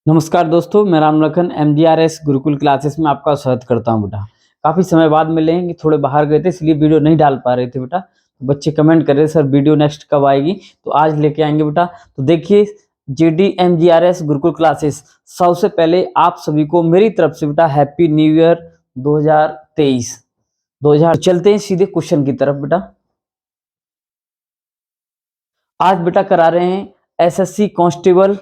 नमस्कार दोस्तों, मैं राम लखन MGRS गुरुकुल क्लासेस में आपका स्वागत करता हूं बेटा। काफ़ी समय बाद मिले हैं कि थोड़े बाहर गए थे इसलिए वीडियो नहीं डाल पा रहे थे बेटा। बच्चे कमेंट कर रहे सर वीडियो नेक्स्ट कब आएगी, तो आज लेके आएंगे बेटा। तो देखिए GD MGRS गुरुकुल क्लासेस, सबसे पहले आप सभी को मेरी तरफ से बेटा हैप्पी न्यू ईयर 2023। चलते हैं सीधे क्वेश्चन की तरफ बेटा। आज बेटा करा रहे हैं SSC कांस्टेबल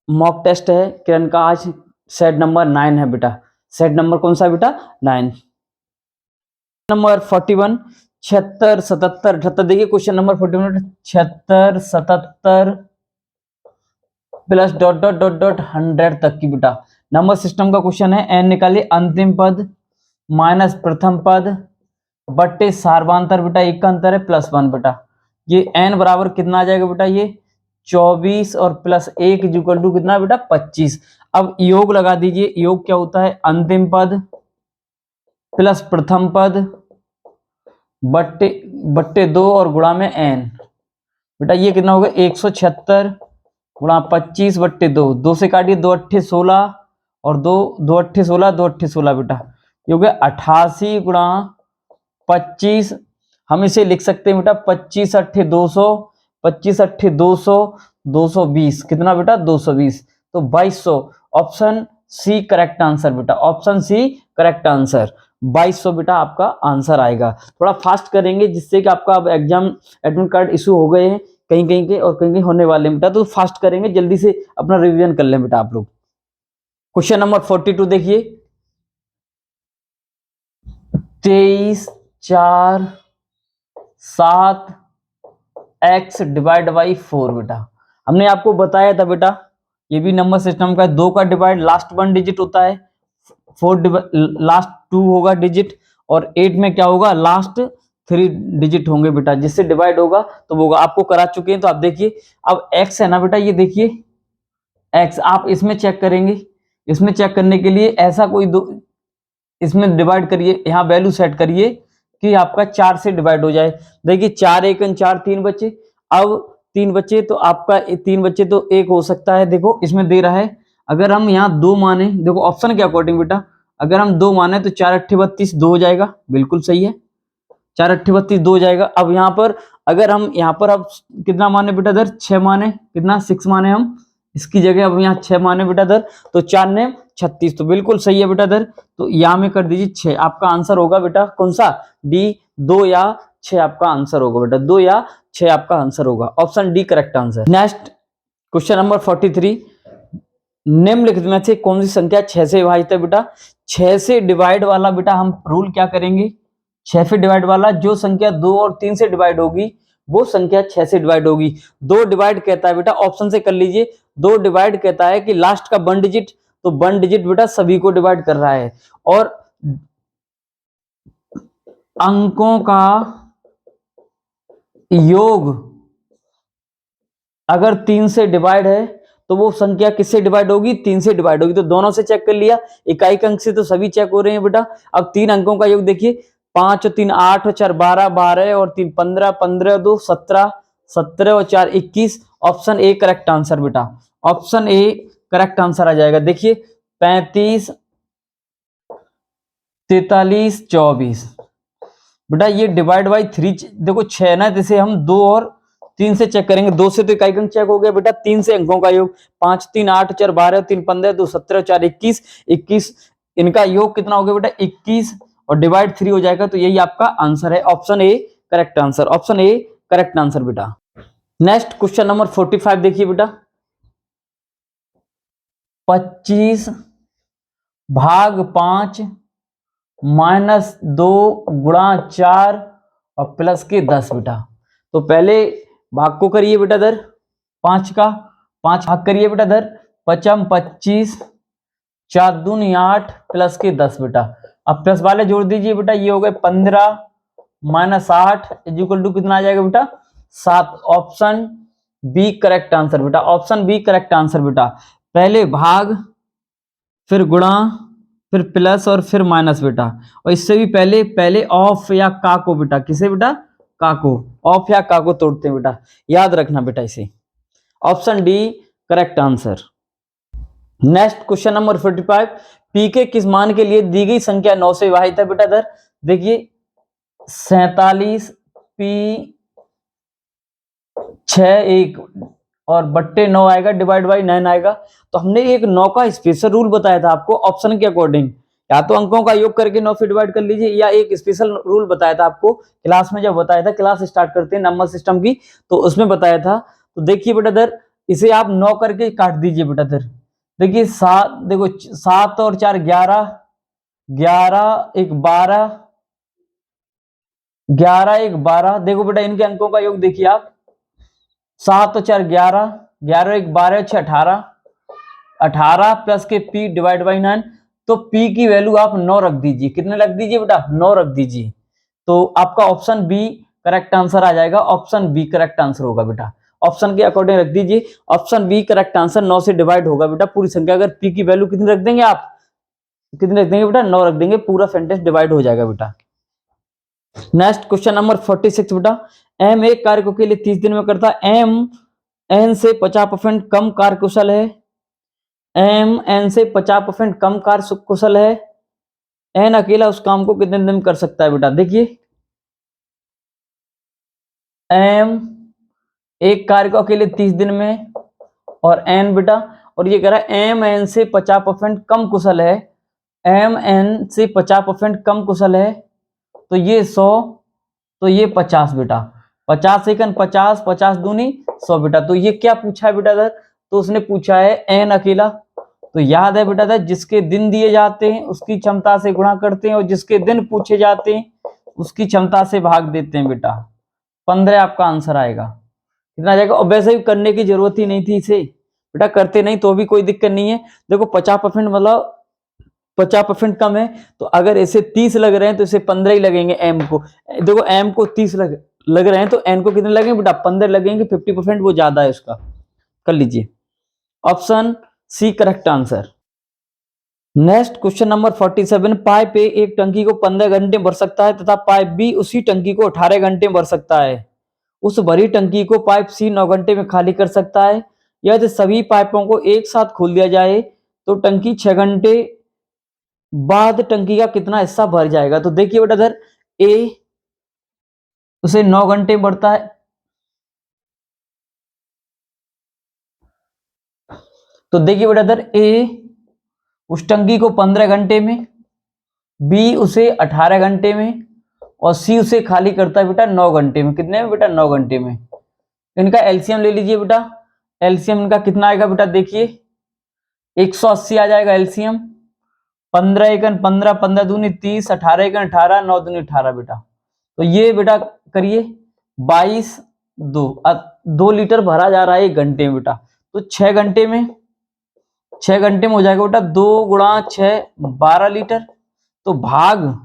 मॉक टेस्ट है किरण का। आज सेट नंबर 9 है बेटा। सेट नंबर कौन सा बेटा? 9। नंबर 41 76 77 78। देखिए question number 41 76 77 plus dot dot dot dot 100 तक की बेटा नंबर सिस्टम का क्वेश्चन है। एन निकालिए अंतिम पद माइनस प्रथम पद बट्टे सार्वधातर बेटा, एक का अंतर है +1 बेटा। ये एन बराबर कितना आ जाएगा बेटा? ये 24 और +1 इक्वल टू कितना बेटा? 25। अब योग लगा दीजिए। योग क्या होता है? अंतिम पद प्लस प्रथम पद बट्टे बट्टे 2 और गुणा में एन बेटा। ये कितना होगा? 176 गुणा 25 बट्टे 2। 2 से काटिए, 2 अट्ठे 16 और 2 2 अट्ठे 16 2 अट्ठे 16 बेटा। ये हो गया 88 गुणा 25। हम इसे लिख सकते हैं बेटा 25 अट्ठे 200, 25 अट्ठे 200, 220 कितना बेटा? 220। तो 2200। ऑप्शन सी करेक्ट आंसर बेटा। ऑप्शन सी करेक्ट आंसर 2200 बेटा आपका आंसर आएगा। थोड़ा फास्ट करेंगे जिससे कि आपका अब एग्जाम एडमिट कार्ड इशू हो गए हैं कहीं कहीं के और कहीं कहीं होने वाले हैं बेटा, तो फास्ट करेंगे, जल्दी से अपना रिवीजन कर लें बेटा आप लोग। क्वेश्चन नंबर 42 देखिए। 23 4 7 x डिवाइड बाई 4 बेटा। हमने आपको बताया था बेटा, ये भी नंबर सिस्टम का 2 का डिवाइड लास्ट 1 डिजिट होता है, 4 लास्ट 2 होगा डिजिट, और 8 में क्या होगा? लास्ट 3 डिजिट होंगे बेटा। जिससे डिवाइड होगा तो वो आपको करा चुके हैं। तो आप देखिए अब x है ना बेटा, ये देखिए x आप इसमें चेक करेंगे। इसमें चेक करने के लिए ऐसा कोई दो इसमें डिवाइड करिए, यहाँ वैल्यू सेट करिए कि आपका 4 से डिवाइड हो जाए। देखिए 4 1 4 3 बचे। अब 3 बचे तो आपका 3 बचे तो 1 हो सकता है। देखो इसमें दे रहा है, अगर हम यहाँ 2 माने, देखो ऑप्शन के अकॉर्डिंग बेटा, अगर हम 2 माने तो 4 अट्ठे 32 2 हो जाएगा। बिल्कुल सही है, 4 अट्ठे 32 2 हो जाएगा। अब यहाँ पर अगर हम यहाँ पर अब कितना माने बेटा दर? 6 माने, कितना? 6 माने हम इसकी जगह, अब यहाँ 6 माने बेटा दर, तो 4 ने 36, तो बिल्कुल सही है बेटा दर। तो यहाँ में कर दीजिए 6। आपका आंसर होगा बेटा कौन सा? डी, 2 या 6 आपका आंसर होगा बेटा। 2 या 6 आपका आंसर होगा। Option D correct answer. Next question number 43। निम्नलिखित में से कौन सी संख्या 6 से विभाजित है बेटा? 6 से डिवाइड वाला बेटा हम रूल क्या करेंगे? 6 से डिवाइड वाला जो संख्या 2 और 3 से डिवाइड होगी वो संख्या 6 से डिवाइड होगी। 2 डिवाइड कहता है बेटा, ऑप्शन से कर लीजिए। 2 डिवाइड कहता है कि लास्ट का 1 डिजिट, तो 1 डिजिट बेटा सभी को डिवाइड कर रहा है। और अंकों का योग अगर 3 से डिवाइड है तो वो संख्या किससे डिवाइड होगी? 3 से डिवाइड होगी। तो दोनों से चेक कर लिया, इकाई अंक से तो सभी चेक हो रहे हैं बेटा। अब 3 अंकों का योग देखिए, 5 और 3 8 और 4 12, 12 और 3 15, 15 और 2 17, 17 और 4 21। ऑप्शन ए करेक्ट आंसर बेटा। ऑप्शन ए करेक्ट आंसर आ जाएगा। देखिए 35 43 24 बेटा, ये डिवाइड बाई 3 देखो 6 ना, जैसे हम 2 और 3 से चेक करेंगे। 2 से तो इकाई अंक चेक हो गया बेटा। 3 से अंकों का योग 5 3 8 4 12 3 15 2 17 4 21 21, इनका योग कितना हो गया बेटा? 21 और डिवाइड 3 हो जाएगा। तो यही आपका आंसर है। Option A correct answer. Option A correct answer बेटा। नेक्स्ट क्वेश्चन नंबर 45 देखिए बेटा। 25 भाग 5 माइनस 2 गुणा 4 और प्लस के 10 बेटा। तो पहले भाग को करिए बेटा दर 5 का, 5 भाग करिए बेटा दर 5 25 4 दूनी 8 प्लस के 10 बेटा। अब प्लस वाले जोड़ दीजिए बेटा, ये हो गए 15 माइनस 8 इक्वल टू कितना आ जाएगा बेटा? 7। ऑप्शन बी करेक्ट आंसर बेटा। ऑप्शन बी करेक्ट आंसर बेटा। पहले भाग, फिर गुणा, फिर प्लस और फिर माइनस बेटा। और इससे भी पहले पहले ऑफ या का को बेटा, किसे बेटा? का को। ऑफ या का को तोड़ते हैं बेटा, याद रखना बेटा इसे। Option D correct answer. Next question number 45, P के किस मान के लिए दी गई संख्या 9 से विभाजित है बेटा? इधर देखिए 47 पी 6 1 और बट्टे 9 आएगा, डिवाइड बाई 9 आएगा। तो हमने एक 9 का स्पेशल रूल बताया था आपको ऑप्शन के अकॉर्डिंग, या तो अंकों का योग करके 9 से डिवाइड कर लीजिए, या एक स्पेशल रूल बताया था आपको क्लास में, जब बताया था क्लास स्टार्ट करते हैं नंबर सिस्टम की, तो उसमें बताया था। तो देखिए बेटा इधर इसे आप 9 करके काट दीजिए बेटा। इधर देखिए 7, देखो 7 और 4 11, 11 1 12, 11 1 12। देखो बेटा इनके अंकों का योग देखिए आप, 7 और 4 11, 11 1 12 6 18, 18 प्लस के पी डिवाइड बाई 9। तो पी की वैल्यू आप 9 रख दीजिए। कितने रख दीजिए बेटा? 9 रख दीजिए। तो आपका ऑप्शन बी करेक्ट आंसर आ जाएगा। ऑप्शन बी करेक्ट आंसर होगा बेटा। ऑप्शन के अकॉर्डिंग रख दीजिए। ऑप्शन बी करेक्ट आंसर 9 से डिवाइड होगा बेटा पूरी संख्या। अगर पी की वैल्यू कितनी रख देंगे आप? कितनी रख देंगे बेटा? 9 रख देंगे, पूरा सेंटेंस डिवाइड हो जाएगा बेटा। नेक्स्ट क्वेश्चन नंबर 46 बेटा, एम एक कार्य को के लिए 30 दिन में करता है। एम एन से 50% कम कार्यकुशल है। एम एन से 50% कम कार्यकुशल है। एन अकेला उस काम को कितने दिन में कर सकता है बेटा? देखिए एम एक कार्य को अकेले 30 दिन में, और एन बेटा, और ये कह रहा है एम एन से 50% कम कुशल है। एम एन से 50% कम कुशल है, तो ये 100, तो ये 50 बेटा। 50 सेकंड 50, 50 दूनी 100 बेटा। तो ये क्या पूछा है बेटा इधर? तो उसने पूछा है एन अकेला। तो याद है बेटा इधर, जिसके दिन दिए जाते हैं उसकी क्षमता से गुणा करते हैं, और जिसके दिन पूछे जाते हैं उसकी क्षमता से भाग देते हैं बेटा। 15 आपका आंसर आएगा। कितना आ जाएगा? और वैसे भी करने की जरूरत ही नहीं थी इसे बेटा, करते नहीं तो भी कोई दिक्कत नहीं है। देखो 50% मतलब 50% कम है, तो अगर इसे 30 लग रहे हैं तो इसे 15 ही लगेंगे एम को। देखो एम को 30 लग रहे हैं, तो एन को कितने लगेंगे बेटा? 15 लगेंगे। 50% वो ज्यादा है उसका। कर लीजिए। Option C correct answer. Next question number 47, pipe A एक टंकी को 15 घंटे भर सकता है तथा पाइप बी उसी टंकी को 18 घंटे भर सकता है। उस भरी टंकी को पाइप सी 9 घंटे में खाली कर सकता है। यदि सभी पाइपों को एक साथ खोल दिया जाए तो टंकी 6 घंटे बाद टंकी का कितना हिस्सा भर जाएगा? तो देखिए बेटा इधर ए उसे 9 घंटे बढ़ता है, तो देखिए बेटा इधर ए उस टंकी को 15 घंटे में, बी उसे 18 घंटे में, और सी उसे खाली करता है बेटा 9 घंटे में। कितने में बेटा? 9 घंटे में। इनका एलसीएम ले लीजिए बेटा। एलसीएम इनका कितना आएगा बेटा? देखिए 180 आ जाएगा एलसीएम। 15 एकन 15, 15 दूनी 30, 18 एकन 18, 9 दूनी 18 बेटा। तो ये बेटा करिए 22 2 लीटर भरा जा रहा है 1 घंटे में बेटा। तो 6 घंटे में, 6 घंटे में हो जाएगा बेटा 2 गुणा 6 12 लीटर। तो भाग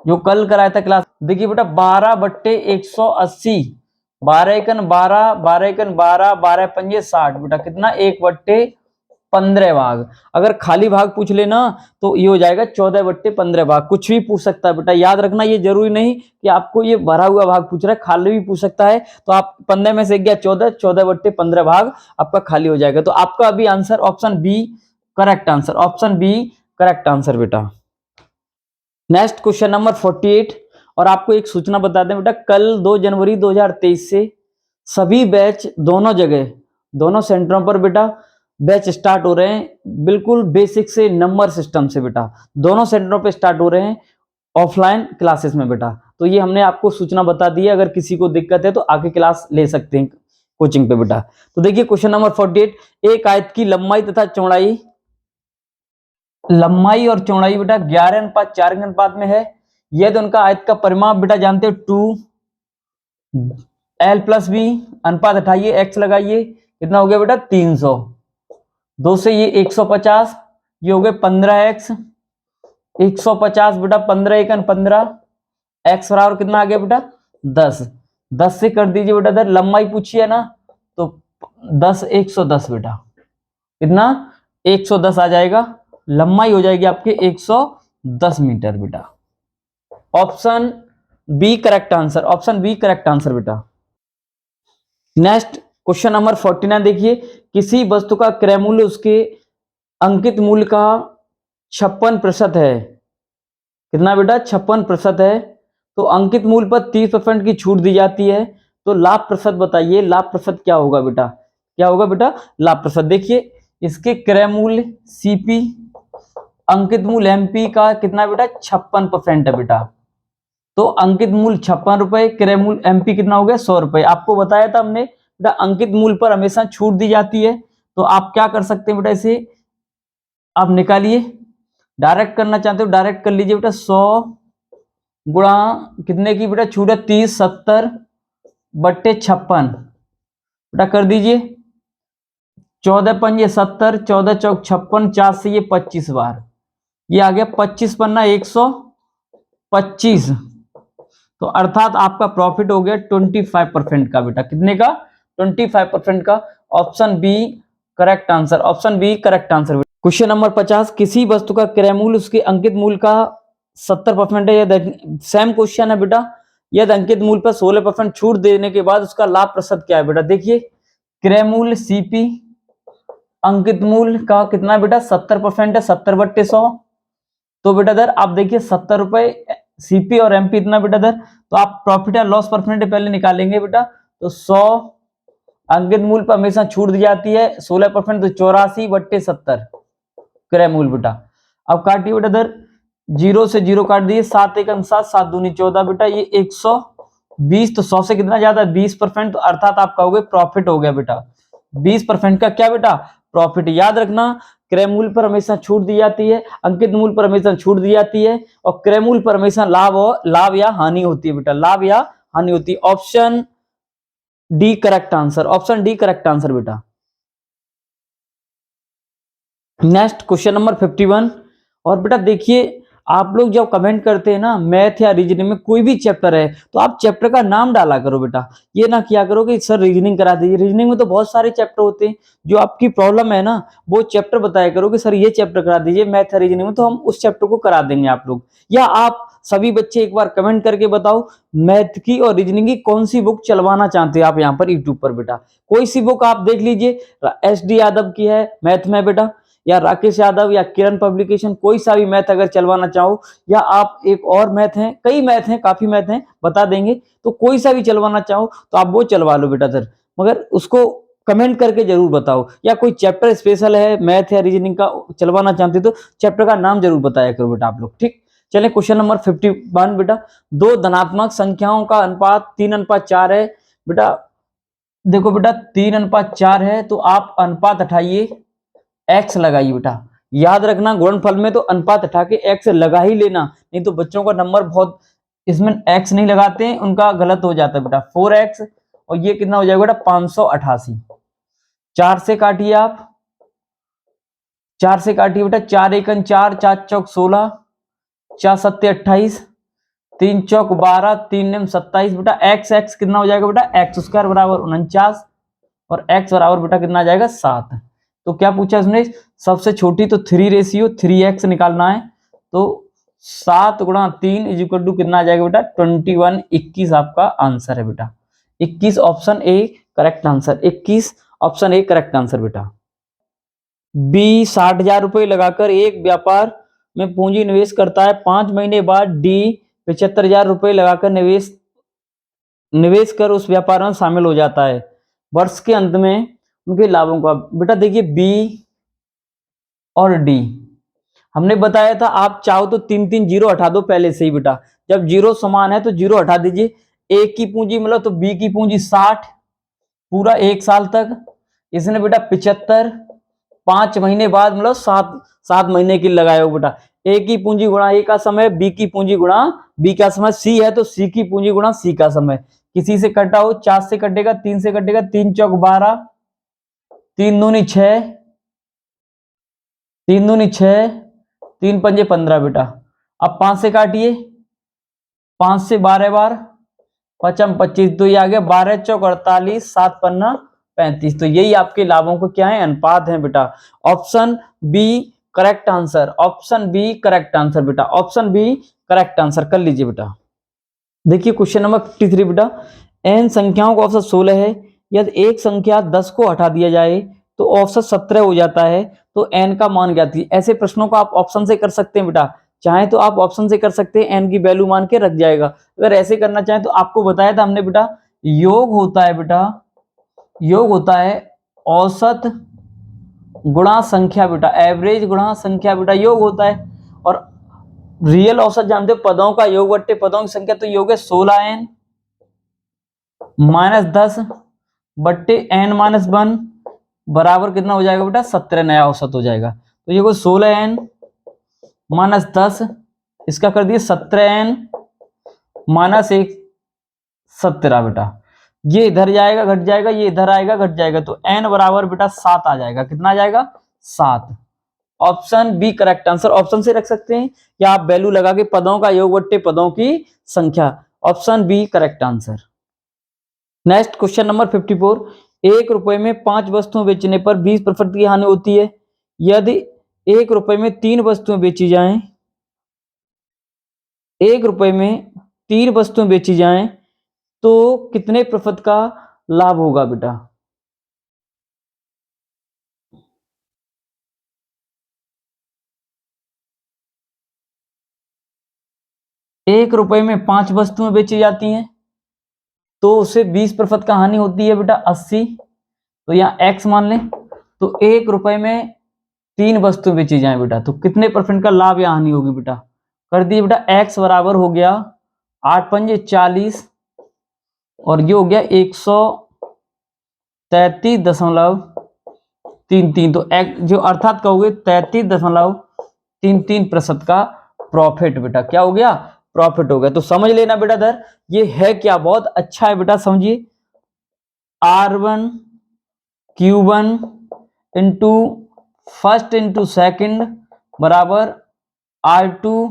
जो कल कराया था क्लास, देखिए बेटा 12/180, 12 एकन 12, 12 एकन 12, 12 पंजे 60 बेटा। कितना? 1/15 भाग। अगर खाली भाग पूछ लेना तो ये हो जाएगा 14/15 भाग। कुछ भी पूछ सकता है बेटा, याद रखना। ये जरूरी नहीं कि आपको ये भरा हुआ भाग पूछ रहा है, खाली भी पूछ सकता है। तो आप 15 में से गया 14, 14/15 भाग आपका खाली हो जाएगा। तो आपका अभी answer option B correct answer. Option B correct answer बेटा। नेक्स्ट क्वेश्चन नंबर 48, और आपको एक सूचना बता दें बेटा, कल 2 जनवरी 2023 से सभी बैच दोनों जगह, दोनों सेंटरों पर बेटा बैच स्टार्ट हो रहे हैं। बिल्कुल बेसिक से नंबर सिस्टम से बेटा दोनों सेंटरों पे स्टार्ट हो रहे हैं ऑफलाइन क्लासेस में बेटा। तो ये हमने आपको सूचना बता दी है। अगर किसी को दिक्कत है तो आके क्लास ले सकते हैं कोचिंग पे बेटा। तो देखिए क्वेश्चन नंबर 48, एक आयत की लंबाई तथा चौड़ाई, लंबाई और चौड़ाई बेटा 11:4 के अनुपात में है। यदि उनका आयत का परिमाप बेटा जानते हो 2l+b, अनुपात हटाइए, x लगाइए, कितना हो गया बेटा? 300। 2 से ये 150, ये हो गए 15x। 150 बेटा 15 एकन 15, x बराबर कितना आ गया बेटा? 10। 10 से कर दीजिए बेटा, इधर लंबाई पूछी है ना, तो 10 110 बेटा। कितना? 110 आ जाएगा। लंबाई हो जाएगी आपके 110 मीटर बेटा। Option B correct answer. Option B correct answer बेटा। नेक्स्ट क्वेश्चन नंबर 49 देखिए, किसी वस्तु का क्रय मूल्य उसके अंकित मूल्य का 56% है। कितना बेटा? 56% है। तो अंकित मूल्य पर 30% की छूट दी जाती है। तो लाभ प्रतिशत बताइए, लाभ प्रतिशत क्या होगा बेटा? क्या होगा बेटा? लाभ प्रतिशत। देखिए इसके क्रय मूल्य सीपी, अंकित मूल्य एमपी का कितना बेटा? 56% है बेटा। तो अंकित मूल्य 56 रुपए, क्रय मूल्य एमपी कितना हो गया? 100 रुपए। आपको बताया था हमने बेटा अंकित मूल्य पर हमेशा छूट दी जाती है। तो आप क्या कर सकते हैं बेटा? इसे आप निकालिए, डायरेक्ट करना चाहते हो डायरेक्ट कर लीजिए बेटा। 100 गुणा कितने की बेटा छूट है? 30, 70 बट्टे 56 बेटा कर दीजिए। 14 पंजे 70, 14 चौक 56, 4 से ये 25 बार, ये आ गया 25 पन्ना 125। तो अर्थात आपका प्रॉफिट हो गया 25% का बेटा। कितने का? 25% का। Option B correct answer, option B correct answer. Question number 50, किसी वस्तु का क्रय मूल्य उसके अंकित मूल्य का 70% है। यदि सेम क्वेश्चन है बेटा, यदि अंकित मूल्य पर 16% छूट देने के बाद उसका लाभ प्रतिशत क्या है बेटा? देखिए क्रय मूल्य सीपी, अंकित मूल्य का कितना बेटा? 70% है, 70/100। तो बेटा दर आप देखिए 70 रुपए सीपी और एमपी इतना बेटा दर। तो आप प्रॉफिट एंड लॉस परसेंटेज पहले निकालेंगे बेटा। तो 100 अंकित मूल्य पर हमेशा छूट दी जाती है 16%, तो 84/70 क्रय मूल्य बेटा। अब काटिए बेटा दर, 0 से 0 काट दिए, 7 1 7, 7 दूनी 14 बेटा, ये 120। तो 100 से कितना ज्यादा? 20%। तो अर्थात आप कहोगे प्रॉफिट हो गया बेटा। 20% का क्या बेटा? प्रॉफिट। याद रखना क्रय मूल्य पर हमेशा छूट दी जाती है, अंकित मूल्य पर हमेशा छूट दी जाती है, और क्रय मूल्य पर हमेशा लाभ या हानि होती है बेटा, लाभ या हानि होती है। Option D correct answer, option D correct answer बेटा। Next question number 51। और बेटा देखिए आप लोग जब कमेंट करते हैं ना मैथ या रीजनिंग में कोई भी चैप्टर है, तो आप चैप्टर का नाम डाला करो बेटा। ये ना किया करो कि सर रीजनिंग करा दीजिए। रीजनिंग में तो बहुत सारे चैप्टर होते हैं, जो आपकी प्रॉब्लम है ना वो चैप्टर बताया करो कि सर ये चैप्टर करा दीजिए मैथ या रीजनिंग में, तो हम उस चैप्टर को करा देंगे आप लोग। या आप सभी बच्चे एक बार कमेंट करके बताओ मैथ की और रीजनिंग की कौन सी बुक चलवाना चाहते हैं आप यहाँ पर यूट्यूब पर बेटा। कोई सी बुक आप देख लीजिए, SD यादव की है मैथ में बेटा, या राकेश यादव या किरण पब्लिकेशन, कोई सा भी मैथ अगर चलवाना चाहो, या आप एक और मैथ है, कई मैथ हैं, काफी मैथ हैं, बता देंगे। तो कोई सा भी चलवाना चाहो तो आप वो चलवा लो बेटा सर, मगर उसको कमेंट करके जरूर बताओ। या कोई चैप्टर स्पेशल है मैथ या रीजनिंग का चलवाना चाहते तो चैप्टर का नाम जरूर बताया करो बेटा आप लोग, ठीक। चलिए क्वेश्चन नंबर 51 बेटा, दो धनात्मक संख्याओं का अनुपात 3:4 है बेटा। देखो बेटा 3:4 है, तो आप अनुपात हटाइए, एक्स लगाइए बेटा। याद रखना गुणनफल में तो अनुपात हटा के एक्स लगा ही लेना, नहीं तो बच्चों का नंबर बहुत इसमें एक्स नहीं लगाते हैं, उनका गलत हो जाता है बेटा। 4x और ये कितना हो जाएगा बेटा? 588। 4 से काटिए आप, 4 से काटिए बेटा, 4 एकन 4, 4 चौक 16, 4 सत्ते 28, 3 चौक 12, 3 निम 27 बेटा। एक्स एक्स कितना हो जाएगा बेटा? एक्स स्क्वायर बराबर 49, और x बराबर बेटा कितना आ जाएगा? 7। तो क्या पूछा इसने? सबसे छोटी तो 3:3x निकालना है। तो 7 गुणा 3 इज इक्वल टू कितना आ जाएगा बेटा? 21। 21 आपका आंसर है बेटा। 21 option A correct answer, 21 option A correct answer बेटा। बी 60,000 रुपए लगाकर एक व्यापार में पूंजी निवेश करता है। 5 महीने बाद डी 75,000 रुपए लगाकर निवेश कर उस व्यापार में शामिल हो जाता है। वर्ष के अंत में उनके लाभों का बेटा देखिए बी और डी हमने बताया था, आप चाहो तो 3 जीरो हटा दो पहले से ही बेटा। जब जीरो समान है तो जीरो हटा दीजिए। ए की पूंजी मतलब तो बी की पूंजी 60 पूरा 1 साल तक, इसने बेटा 75 5 महीने बाद मतलब 7 महीने की लगाए हो बेटा। ए की पूंजी गुणा ए का समय, बी की पूंजी गुणा बी का समय, सी है तो सी की पूंजी गुणा सी का समय। किसी से कटा हो, 4 से कटेगा, 3 से कटेगा, 3 चौक 12, 3 दूनी 6, 3 दूनी 6, 3 पंजे 15 बेटा। अब 5 से काटिए, 5 से 12 बार, 5 25, तो ये आ गया 12 चौक 48, 7 पन्ना 35। तो यही आपके लाभों को क्या है? अनुपात है बेटा। Option B correct answer, option B correct answer बेटा, ऑप्शन बी करेक्ट आंसर कर लीजिए बेटा। देखिए क्वेश्चन नंबर 53 बेटा, n संख्याओं का औसत 16 है, यदि एक संख्या 10 को हटा दिया जाए तो औसत 17 हो जाता है, तो एन का मान ज्ञात कीजिए। ऐसे प्रश्नों को आप ऑप्शन से कर सकते हैं बेटा, चाहे तो आप ऑप्शन से कर सकते हैं, एन की वैल्यू मान के रख जाएगा। अगर ऐसे करना चाहें तो आपको बताया था हमने बेटा, योग होता है बेटा, योग होता है औसत गुणा संख्या बेटा, एवरेज गुणा संख्या बेटा योग होता है। और रियल औसत जानते हो पदों का योग बट्टे पदों की संख्या, तो योग है 16n माइनस 10 बट्टे n माइनस 1 बराबर कितना हो जाएगा बेटा 17 नया औसत हो जाएगा। तो ये 16n माइनस 10 इसका कर दिए 17n माइनस 1 17 बेटा, ये इधर जाएगा घट जाएगा, ये इधर आएगा घट जाएगा, तो n बराबर बेटा 7 आ जाएगा। कितना आ जाएगा 7। Option B correct answer. Option से रख सकते हैं या आप वैल्यू लगा के पदों का योग बट्टे पदों की संख्या। Option B correct answer. Next question number 54, 1 रुपए में 5 वस्तुएं बेचने पर 20% की हानि होती है। यदि 1 रुपए में 3 वस्तुएं बेची जाएं, 1 रुपए में 3 वस्तुएं बेची जाएं तो कितने प्रतिशत का लाभ होगा बेटा। 1 रुपए में 5 वस्तुएं बेची जाती हैं तो उसे 20% का हानि होती है बेटा 80, तो यहाँ x मान लें। तो 1 रुपए में 3 वस्तुएं बेची जाएं बेटा तो कितने % का लाभ या हानि होगी बेटा। कर दिए बेटा, x बराबर हो गया 8 पंजे 40 और ये हो गया 133.33, तो जो अर्थात कहोगे 33.33% का प्रॉफिट बेटा क्या हो गया, प्रॉफिट हो गया। तो समझ लेना बेटा इधर ये है क्या, बहुत अच्छा है बेटा, समझिए R1 Q1 into first into second बराबर R2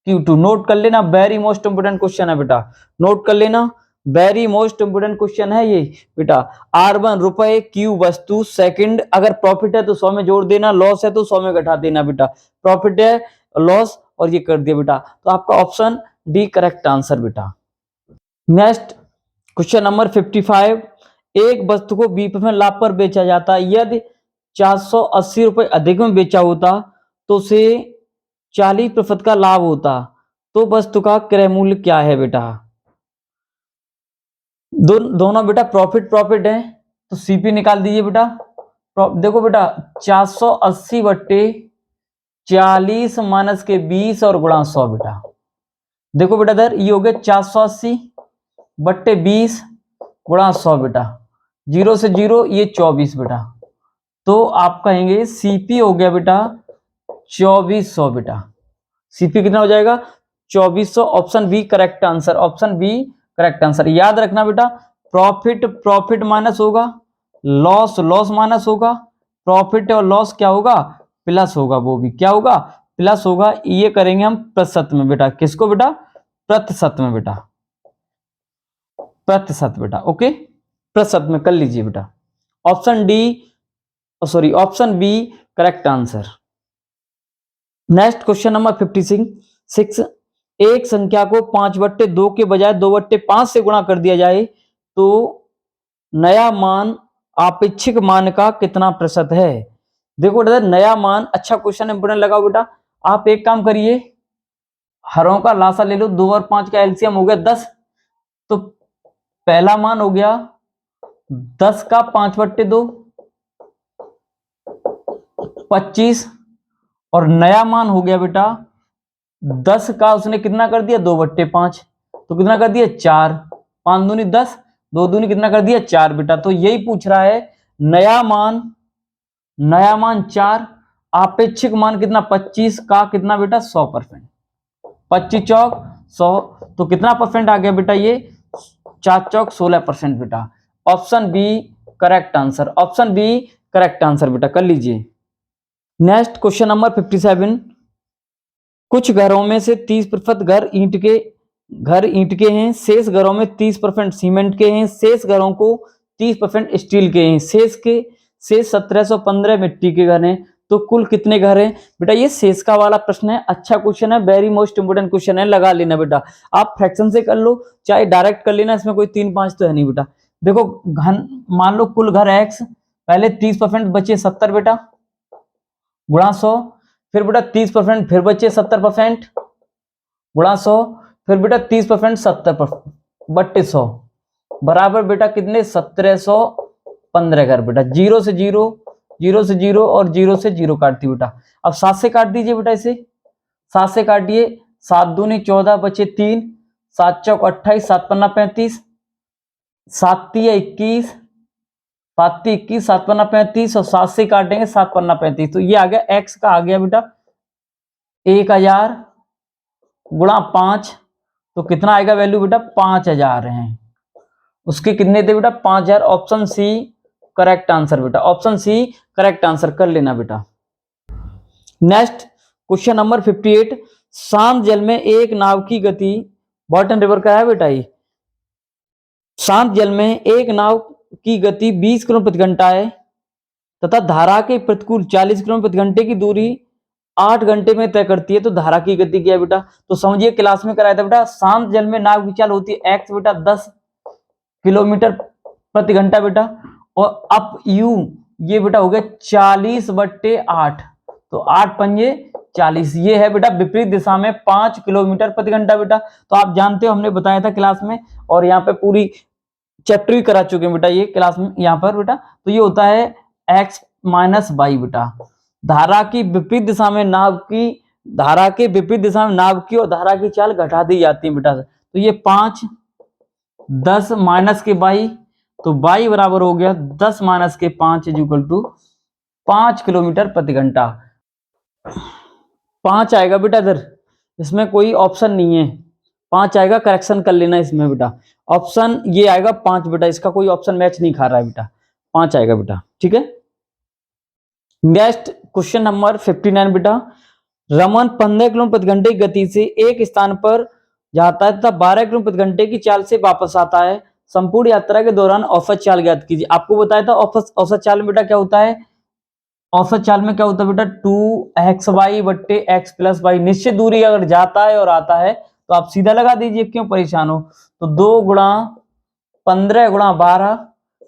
Q2। नोट कर लेना, वेरी मोस्ट इंपोर्टेंट क्वेश्चन है बेटा, नोट कर लेना, वेरी मोस्ट इंपोर्टेंट क्वेश्चन है ये बेटा। R1 रुपए, Q वस्तु, सेकंड अगर प्रॉफिट है तो 100 में जोड़ देना, लॉस है तो 100 में घटा देना बेटा। प्रॉफिट है लॉस और ये कर दिया बेटा, तो आपका ऑप्शन डी करेक्ट आंसर बेटा। नेक्स्ट क्वेश्चन नंबर 55, एक वस्तु को 20% में लाभ पर बेचा जाता है। यदि 480 रुपए अधिक में बेचा होता तो उसे 40% का लाभ होता, तो वस्तु का क्रय मूल्य क्या है बेटा। दोनों बेटा प्रॉफिट प्रॉफिट है तो सीपी निकाल दीजिए बेटा। देखो बेटा 480 बट्टे 40 माइनस के 20 और गुणा 100 बेटा। देखो बेटा इधर ये हो गया 480 बट्टे 20 गुणा 100 बेटा, 0 से 0 ये 24 बेटा, तो आप कहेंगे सीपी हो गया बेटा 2400 बेटा। सीपी कितना हो जाएगा 2400। Option B correct answer, option B correct answer. याद रखना बेटा, प्रॉफिट प्रॉफिट माइनस होगा, लॉस लॉस माइनस होगा, प्रॉफिट और लॉस क्या होगा प्लस होगा, वो भी क्या होगा प्लस होगा। ये करेंगे हम प्रतिशत में बेटा, किसको बेटा प्रतिशत में बेटा, प्रतिशत बेटा, ओके प्रतिशत में कर लीजिए बेटा। Option D sorry option B correct answer. Next question number 56, एक संख्या को 5/2 के बजाय 2/5 से गुणा कर दिया जाए तो नया मान आपेक्षिक मान का कितना प्रतिशत है। देखो बेटा नया मान, अच्छा क्वेश्चन इंपोर्टेंट लगाओ बेटा। आप एक काम करिए, हरों का लासा ले लो, 2 और 5 का एलसीएम हो गया 10, तो पहला मान हो गया 10 का 5/2 25 और नया मान हो गया बेटा 10 का उसने कितना कर दिया 2/5, तो कितना कर दिया 4, 5 दूनी 10, 2 दूनी कितना कर दिया 4 बेटा। तो यही पूछ रहा है नया मान 4, आपेक्षिक मान कितना 25 का कितना बेटा 100%, 25 चौक 100, तो कितना परसेंट आ गया बेटा ये 4 चौक 16% बेटा। Option B correct answer, option B correct answer बेटा, कर लीजिए। नेक्स्ट क्वेश्चन नंबर 57, कुछ घरों में से 30% घर ईंट के हैं, शेष घरों में 30% सीमेंट के हैं, शेष घरों को 30% स्टील के हैं, शेष 1715 मिट्टी के घर हैं, तो कुल कितने घर हैं बेटा। ये शेष का वाला प्रश्न है, अच्छा क्वेश्चन है, वेरी मोस्ट इंपोर्टेंट क्वेश्चन है, लगा लेना बेटा। आप फ्रैक्शन से कर लो चाहे डायरेक्ट कर लेना, इसमें कोई 3-5 तो है नहीं बेटा। देखो घन मान लो कुल घर x, पहले 30% बचे 70 बेटा, गुणा 100, फिर बेटा 30%, फिर बचे 70%, गुणा 100, फिर बेटा 30%, 70% बट्टे 100 बराबर बेटा कितने 1715 कर बेटा। जीरो से जीरो, जीरो से जीरो और जीरो से जीरो काटती बेटा। अब 7 से काट दीजिए बेटा, इसे 7 से काटिए, 7 दूनी 14 बचे 3, 7 चौक 28, 7 पन्ना 35, 7 तिया 21, 7 ती 21, 7 पन्ना 35 और 7 से काटेंगे 7 पन्ना 35, तो ये आ गया एक्स का आ गया बेटा 1000 गुणा 5, तो कितना आएगा वैल्यू बेटा 5000 है। उसके कितने थे बेटा 5000। ऑप्शन सी करेक्ट आंसर बेटा, ऑप्शन सी करेक्ट आंसर कर लेना बेटा। नेक्स्ट क्वेश्चन नंबर 58, शांत जल में एक नाव की गति, बॉटन रिवर का है बेटा ये। शांत जल में एक नाव की गति 20 किलोमीटर प्रति घंटा है तथा धारा के प्रतिकूल 40 किलोमीटर प्रति घंटे की दूरी 8 घंटे में तय करती है, तो धारा की गति क्या है बेटा। तो समझिए क्लास में कराया था बेटा, शांत जल में नाव की चाल होती है एक्स बेटा 10 किलोमीटर प्रति घंटा बेटा, और अप यू ये बेटा हो गया 40/8, तो 8 पंजे 40, ये है बेटा विपरीत दिशा में 5 किलोमीटर प्रति घंटा बेटा। तो आप जानते हो हमने बताया था क्लास में, और यहाँ पे पूरी चैप्टर भी करा चुके हैं बेटा ये क्लास में यहाँ पर बेटा। तो ये होता है x - y बेटा। धारा की विपरीत दिशा में नाव की, धारा के विपरीत दिशा में नाव की और धारा की चाल घटा दी जाती है बेटा। तो ये 5 10 माइनस के y, तो y बराबर हो गया 10 माइनस के 5 = 5 किलोमीटर प्रति घंटा। 5 आएगा बेटा इधर, इसमें कोई ऑप्शन नहीं है, 5 आएगा, करेक्शन कर लेना इसमें बेटा। ऑप्शन ये आएगा 5 बेटा, इसका कोई ऑप्शन मैच नहीं खा रहा है बेटा, 5 आएगा बेटा, ठीक है। नेक्स्ट क्वेश्चन नंबर 59 बेटा, रमन 15 किलोमीटर प्रति घंटे की गति से एक स्थान पर जाता है तथा 12 किलोमीटर प्रति घंटे की चाल से वापस आता है। संपूर्ण यात्रा के दौरान औसत चाल ज्ञात कीजिए। आपको बताया था औसत चाल में बेटा क्या होता है, औसत चाल में क्या होता है बेटा 2xy/x + y। निश्चित दूरी अगर जाता है और आता है तो आप सीधा लगा दीजिए, क्यों परेशान हो। तो 2 गुणा 15 गुणा 12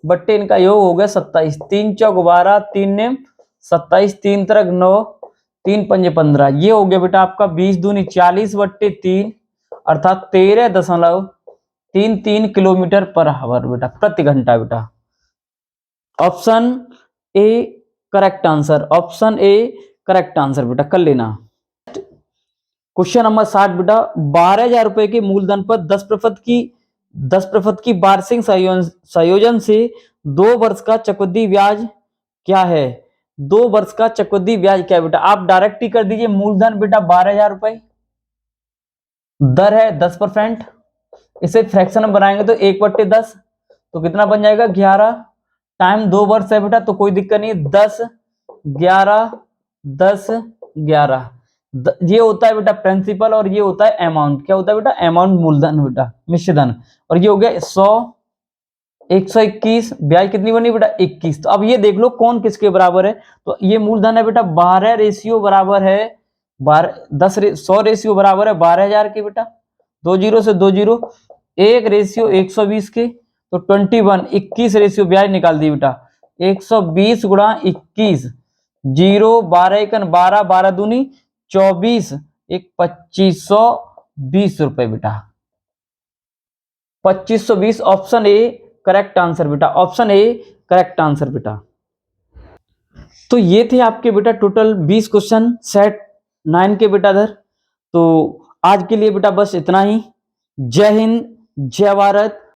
बट्टे इनका योग हो गया 27, 3 चौक 12, 3 ने 27, 3 तरक 9, 3 पंजे 15, ये हो गया बेटा आपका 20 दूनी 40/3 अर्थात 13.33 किलोमीटर पर आवर बेटा, प्रति घंटा बेटा। Option A correct answer, option A correct answer बेटा, कर लेना। क्वेश्चन नंबर 60 बेटा, 12,000 रुपए के मूलधन पर 10% की वार्षिक संयोजन से 2 वर्ष का चक्रवृद्धि ब्याज क्या है। 2 वर्ष का चक्रवृद्धि ब्याज क्या है बेटा, आप डायरेक्ट ही कर दीजिए। मूलधन बेटा 12,000 रुपए, दर है 10%, इसे फ्रैक्शन में बनाएंगे तो 1/10, तो कितना बन जाएगा 11, टाइम 2 वर्ष है बेटा, तो कोई दिक्कत नहीं, 10 11 10 11, ये होता है बेटा प्रिंसिपल और ये होता है अमाउंट। क्या होता है बेटा, अमाउंट मूलधन बेटा, मिश्र धन। और ये हो गया 100 121, ब्याज कितनी बनी बेटा 21। तो अब ये देख लो कौन किसके बराबर है, तो ये मूलधन है बेटा 12 रेशियो बराबर है 100 रेशियो बराबर है 12,000 के बेटा, 2 जीरो से 2 जीरो, 1 रेशियो 120 के, तो 21, 21 रेशियो ब्याज निकाल दी बेटा, 120 गुणा 21, 0 12 एकन 12, 12 दूनी 24, 2520 रुपए बेटा, 2520। ऑप्शन ए करेक्ट आंसर बेटा, ऑप्शन ए करेक्ट आंसर बेटा। तो ये थे आपके बेटा टोटल 20 क्वेश्चन सेट 9 के बेटा इधर। तो आज के लिए बेटा बस इतना ही। जय हिंद, जय भारत।